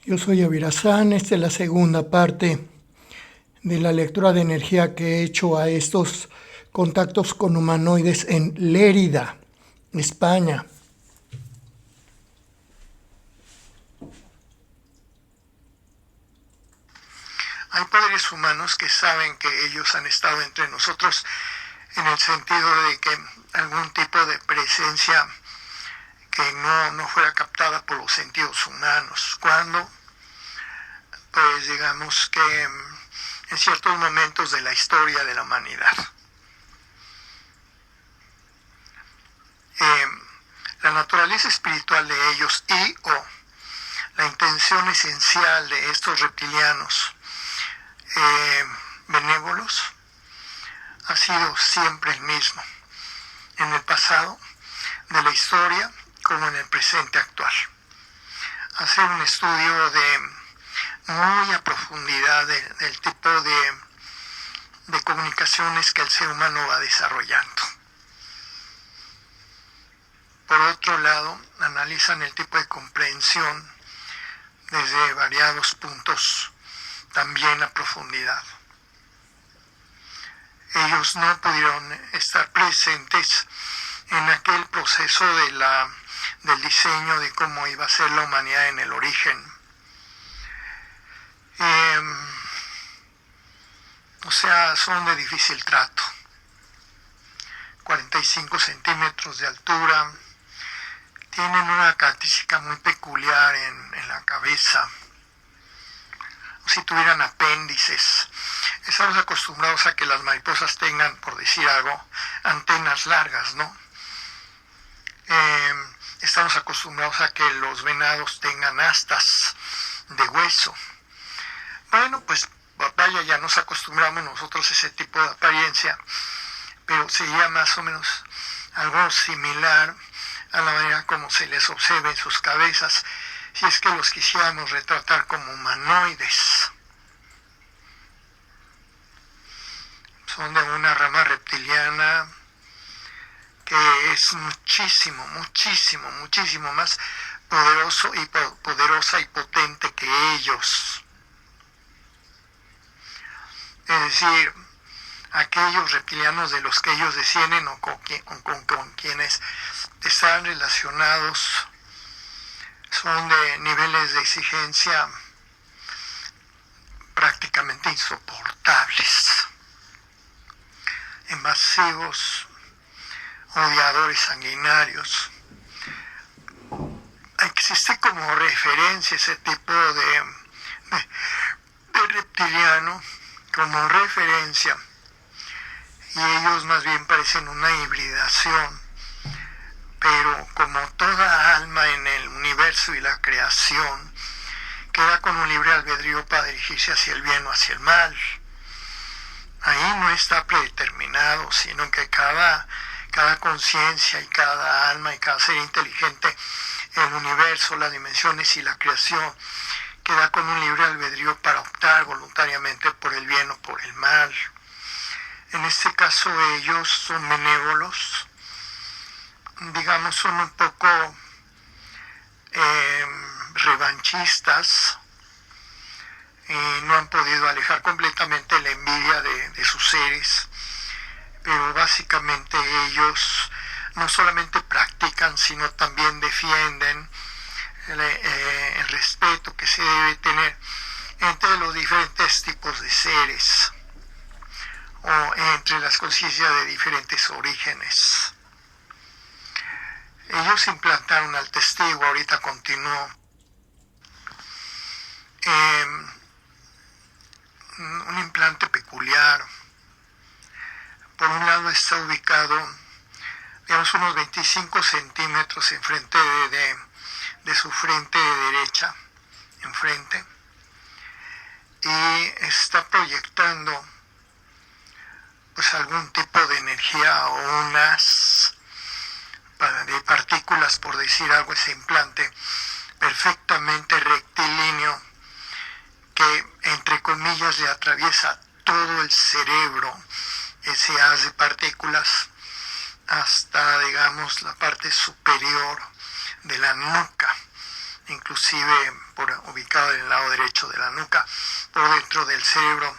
Yo soy Avirazán, esta es la segunda parte de la lectura de energía que he hecho a estos contactos con humanoides en Lérida, España. Hay poderes humanos que saben que ellos han estado entre nosotros en el sentido de que algún tipo de presencia que no fuera captada por los sentidos humanos. Cuando, pues digamos que en ciertos momentos de la historia de la humanidad. La naturaleza espiritual de ellos y o la intención esencial de estos reptilianos benévolos ha sido siempre el mismo, en el pasado de la historia como en el presente actual. Hacer un estudio muy a profundidad del tipo de comunicaciones que el ser humano va desarrollando. Por otro lado, analizan el tipo de comprensión desde variados puntos, también a profundidad. Ellos no pudieron estar presentes en aquel proceso del diseño de cómo iba a ser la humanidad en el origen. O sea, son de difícil trato. 45 centímetros de altura, tienen una característica muy peculiar en la cabeza. Si tuvieran apéndices. Estamos acostumbrados a que las mariposas tengan, por decir algo, antenas largas, ¿no? Estamos acostumbrados a que los venados tengan astas de hueso. Bueno, pues vaya, ya nos acostumbramos nosotros a ese tipo de apariencia, pero sería más o menos algo similar a la manera como se les observa en sus cabezas, si es que los quisiéramos retratar como humanoides. Son de una rama reptiliana que es muchísimo más poderosa y potente que ellos. Es decir, aquellos reptilianos de los que ellos descienden o con quienes están relacionados son de niveles de exigencia prácticamente insoportables, invasivos, odiadores sanguinarios. Existe como referencia ese tipo de reptiliano, como referencia, y ellos más bien parecen una hibridación, pero como toda alma en el universo y la creación, queda con un libre albedrío para dirigirse hacia el bien o hacia el mal. Ahí no está predeterminado, sino que cada conciencia y cada alma y cada ser inteligente, el universo, las dimensiones y la creación, queda con un libre albedrío para optar voluntariamente por el bien o por el mal. En este caso ellos son benévolos, digamos, son un poco revanchistas, y no han podido alejar completamente la envidia de sus seres, pero básicamente ellos no solamente practican, sino también defienden el respeto que se debe tener entre los diferentes tipos de seres o entre las conciencias de diferentes orígenes. Ellos implantaron al testigo, ahorita continúo, un implante peculiar. Por un lado está ubicado, digamos, unos 25 centímetros enfrente de su frente derecha, enfrente, y está proyectando pues algún tipo de energía o unas de partículas, por decir algo, ese implante perfectamente rectilíneo que entre comillas le atraviesa todo el cerebro, ese haz de partículas, hasta, digamos, la parte superior de la nuca, inclusive ubicado en el lado derecho de la nuca, por dentro del cerebro,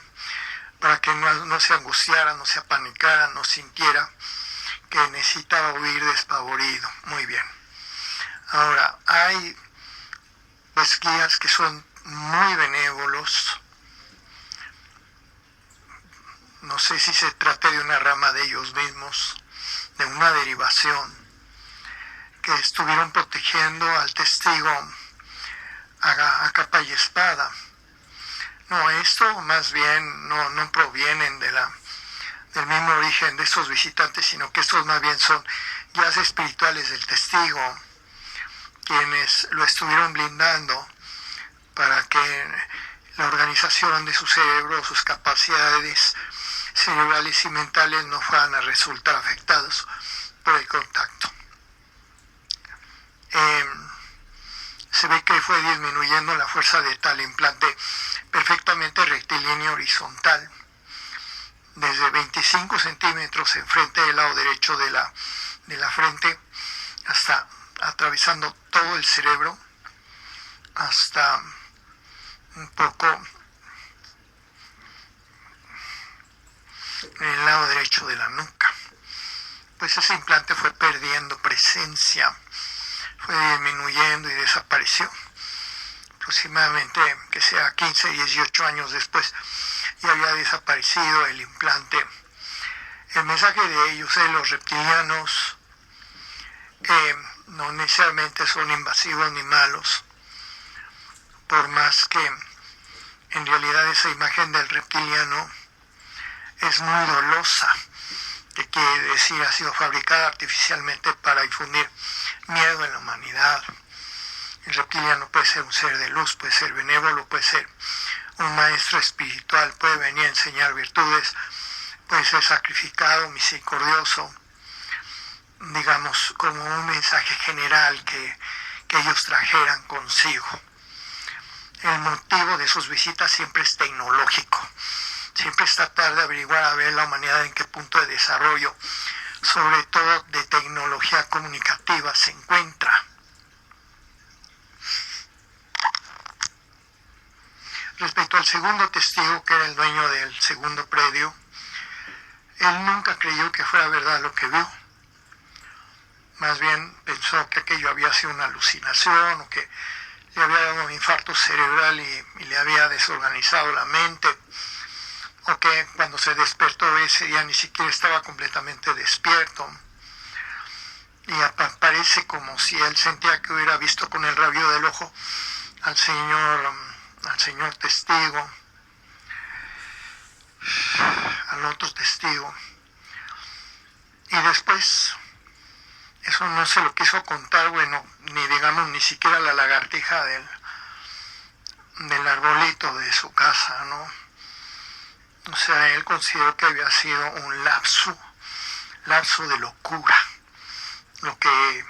para que no se angustiara, no se apanicara, no sintiera que necesitaba huir despavorido. Muy bien. Ahora, hay pues guías que son muy benévolos. No sé si se trata de una rama de ellos mismos, de una derivación, que estuvieron protegiendo al testigo a capa y espada. No, esto más bien no provienen del mismo origen de estos visitantes, sino que estos más bien son guías espirituales del testigo, quienes lo estuvieron blindando para que la organización de su cerebro, sus capacidades cerebrales y mentales no fueran a resultar afectados por el contacto. Se ve que fue disminuyendo la fuerza de tal implante perfectamente rectilíneo horizontal, desde 25 centímetros enfrente del lado derecho de la frente, hasta atravesando todo el cerebro, hasta un poco en el lado derecho de la nuca. Pues ese implante fue perdiendo presencia, fue disminuyendo y desapareció. Aproximadamente, que sea 15, 18 años después, ya había desaparecido el implante. El mensaje de ellos, los reptilianos, no necesariamente son invasivos ni malos, por más que en realidad esa imagen del reptiliano es muy dolosa, que quiere decir ha sido fabricada artificialmente para infundir miedo en la humanidad. El reptiliano puede ser un ser de luz, puede ser benévolo, puede ser un maestro espiritual, puede venir a enseñar virtudes, puede ser sacrificado, misericordioso, digamos, como un mensaje general que ellos trajeran consigo. El motivo de sus visitas siempre es tecnológico, siempre es tratar de averiguar a ver la humanidad en qué punto de desarrollo, sobre todo de tecnología comunicativa, se encuentra. Respecto al segundo testigo, que era el dueño del segundo predio, él nunca creyó que fuera verdad lo que vio. Más bien pensó que aquello había sido una alucinación, o que le había dado un infarto cerebral y le había desorganizado la mente, o que cuando se despertó ese día ni siquiera estaba completamente despierto. Y parece como si él sentía que hubiera visto con el rabillo del ojo al señor testigo, al otro testigo. Y después, eso no se lo quiso contar, bueno, ni siquiera la lagartija del arbolito de su casa, ¿no? O sea, él consideró que había sido un lapso de locura, lo que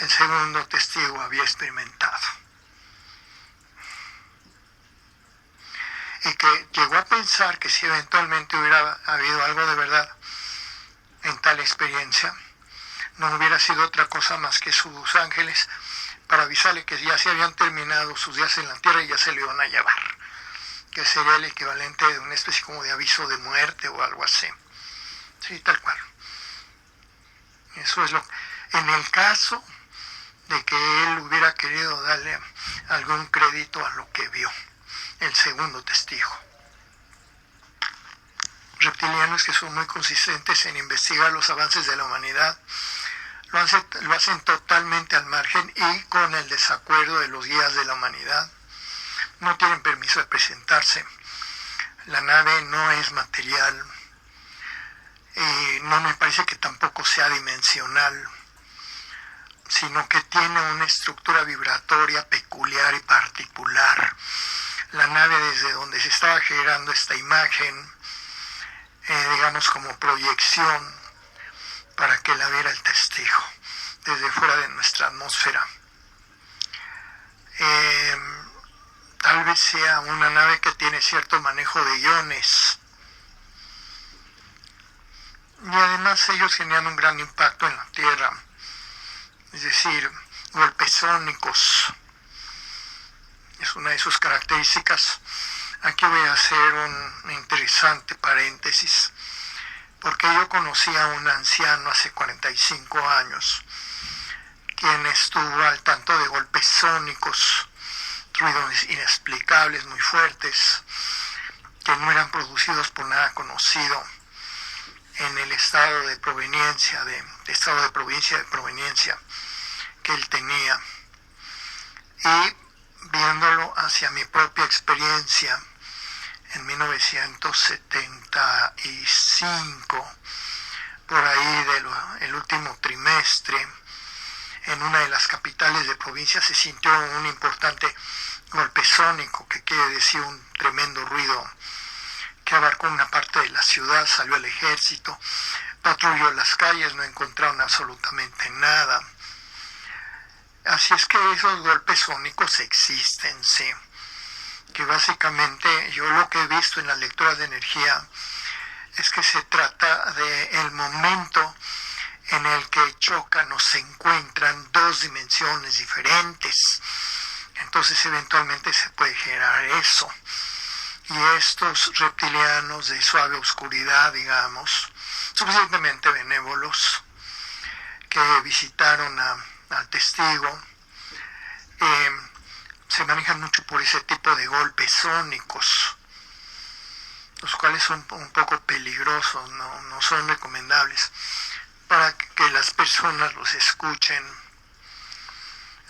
el segundo testigo había experimentado. Y que llegó a pensar que si eventualmente hubiera habido algo de verdad en tal experiencia, no hubiera sido otra cosa más que sus ángeles para avisarle que ya se habían terminado sus días en la tierra y ya se lo iban a llevar, que sería el equivalente de una especie como de aviso de muerte o algo así. Sí, tal cual. Eso es en el caso de que él hubiera querido darle algún crédito a lo que vio el segundo testigo. Reptilianos que son muy consistentes en investigar los avances de la humanidad, lo hacen totalmente al margen y con el desacuerdo de los guías de la humanidad. No tienen permiso de presentarse. La nave no es material. No me parece que tampoco sea dimensional, sino que tiene una estructura vibratoria peculiar y particular. La nave desde donde se estaba generando esta imagen, digamos como proyección, para que la viera el testigo, desde fuera de nuestra atmósfera. Tal vez sea una nave que tiene cierto manejo de iones. Y además ellos generan un gran impacto en la Tierra, es decir, golpes sónicos. sus características, aquí voy a hacer un interesante paréntesis, porque yo conocí a un anciano hace 45 años, quien estuvo al tanto de golpes sónicos, ruidos inexplicables muy fuertes, que no eran producidos por nada conocido en el estado de proveniencia, estado de provincia de proveniencia que él tenía. Y viéndolo hacia mi propia experiencia, en 1975, por ahí el último trimestre, en una de las capitales de provincia se sintió un importante golpe sónico, que quiere decir un tremendo ruido que abarcó una parte de la ciudad. Salió el ejército, patrulló las calles, no encontraron absolutamente nada. Así es que esos golpes sónicos existen, sí. Que básicamente yo lo que he visto en las lecturas de energía es que se trata del momento en el que chocan o se encuentran dos dimensiones diferentes. Entonces eventualmente se puede generar eso. Y estos reptilianos de suave oscuridad, digamos, suficientemente benévolos, que visitaron al testigo, se manejan mucho por ese tipo de golpes sónicos, los cuales son un poco peligrosos, no son recomendables para que las personas los escuchen.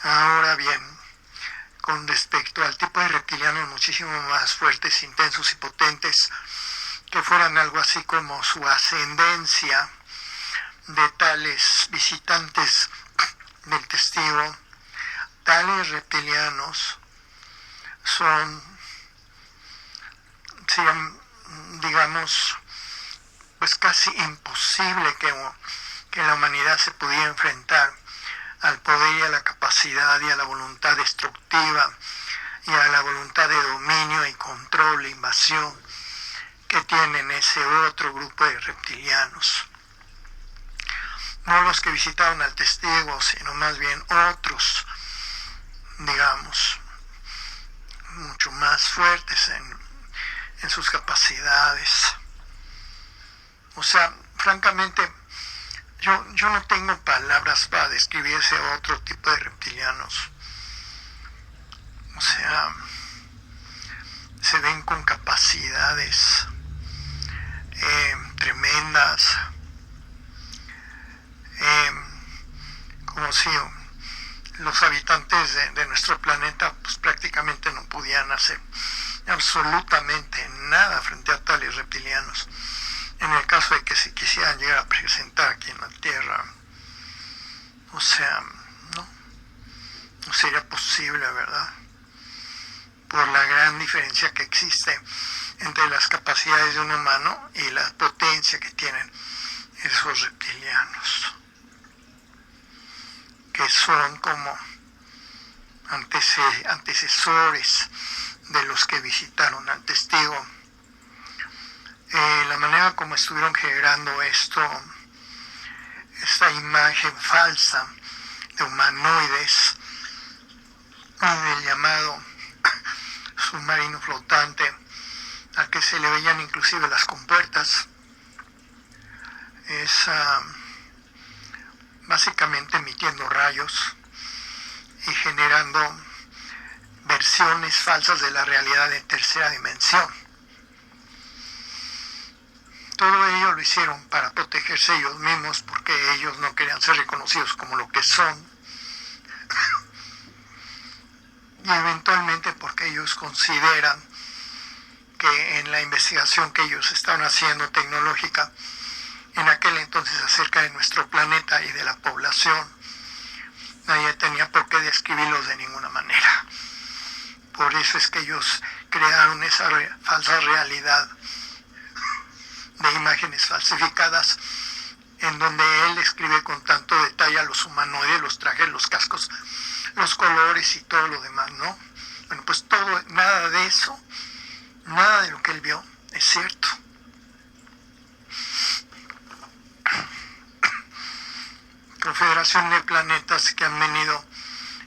Ahora bien, con respecto al tipo de reptilianos muchísimo más fuertes, intensos y potentes, que fueran algo así como su ascendencia de tales visitantes del testigo, tales reptilianos son, digamos, pues casi imposible que la humanidad se pudiera enfrentar al poder y a la capacidad y a la voluntad destructiva y a la voluntad de dominio y control e invasión que tienen ese otro grupo de reptilianos. No los que visitaron al testigo, sino más bien otros, digamos, mucho más fuertes en sus capacidades. O sea, francamente, yo no tengo palabras para describir ese otro tipo de reptilianos. O sea, se ven con capacidades tremendas, como si los habitantes de nuestro planeta pues prácticamente no pudieran hacer absolutamente nada frente a tales reptilianos. En el caso de que se quisieran llegar a presentar aquí en la Tierra, o sea, no sería posible, ¿verdad? Por la gran diferencia que existe entre las capacidades de un humano y la potencia que tienen esos reptilianos, que son como antecesores de los que visitaron al testigo. La manera como estuvieron generando esta imagen falsa de humanoides, del llamado submarino flotante, al que se le veían inclusive las compuertas, es básicamente emitiendo rayos y generando versiones falsas de la realidad de tercera dimensión. Todo ello lo hicieron para protegerse ellos mismos, porque ellos no querían ser reconocidos como lo que son, y eventualmente porque ellos consideran que en la investigación que ellos estaban haciendo tecnológica en aquel entonces acerca de nuestro planeta y de la población, nadie tenía por qué describirlos de ninguna manera. Por eso es que ellos crearon esa falsa realidad de imágenes falsificadas, en donde él escribe con tanto detalle a los humanoides, los trajes, los cascos, los colores y todo lo demás, ¿no? Bueno, pues nada de eso, nada de lo que él vio es cierto. Confederación de planetas que han venido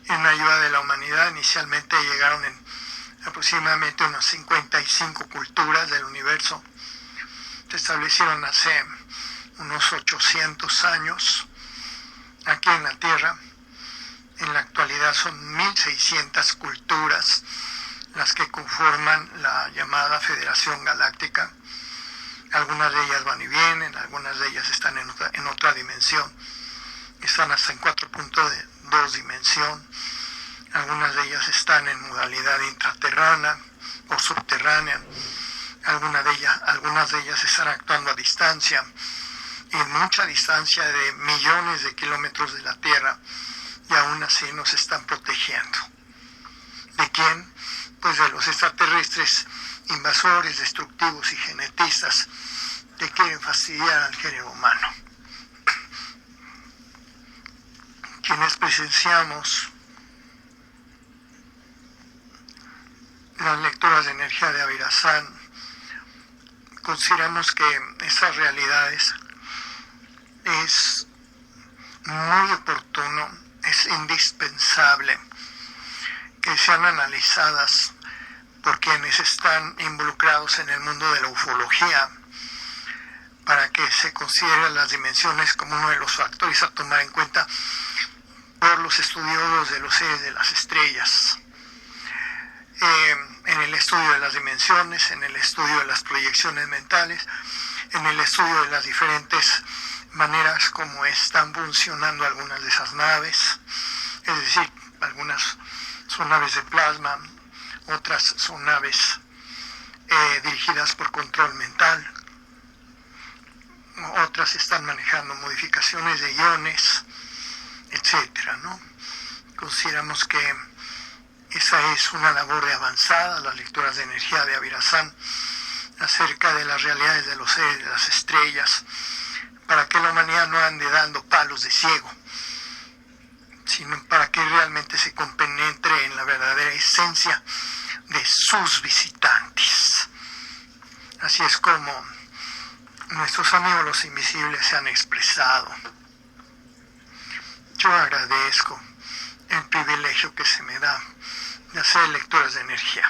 en ayuda de la humanidad, inicialmente llegaron aproximadamente unas 55 culturas del universo se establecieron hace unos 800 años aquí en la Tierra. En la actualidad son 1600 culturas las que conforman la llamada Federación Galáctica. Algunas de ellas van y vienen, algunas de ellas están en otra dimensión, están hasta en 4.2 dimensión, algunas de ellas están en modalidad intraterrana o subterránea, algunas de ellas están actuando a distancia, en mucha distancia de millones de kilómetros de la Tierra, y aún así nos están protegiendo. ¿De quién? Pues de los extraterrestres invasores, destructivos y genetistas que quieren fastidiar al género humano. Quienes presenciamos las lecturas de energía de Avirazán, consideramos que esas realidades es muy oportuno, es indispensable que sean analizadas por quienes están involucrados en el mundo de la ufología, para que se consideren las dimensiones como uno de los factores a tomar en cuenta por los estudiosos de los seres de las estrellas. En el estudio de las dimensiones, en el estudio de las proyecciones mentales, en el estudio de las diferentes maneras como están funcionando algunas de esas naves, es decir, algunas son naves de plasma, otras son naves dirigidas por control mental, otras están manejando modificaciones de iones, etcétera, ¿no? Consideramos que esa es una labor de avanzada, las lecturas de energía de Avirazán, acerca de las realidades de los seres de las estrellas, para que la humanidad no ande dando palos de ciego, sino para que realmente se compenetre en la verdadera esencia de sus visitantes. Así es como nuestros amigos los invisibles se han expresado. Yo agradezco el privilegio que se me da de hacer lecturas de energía.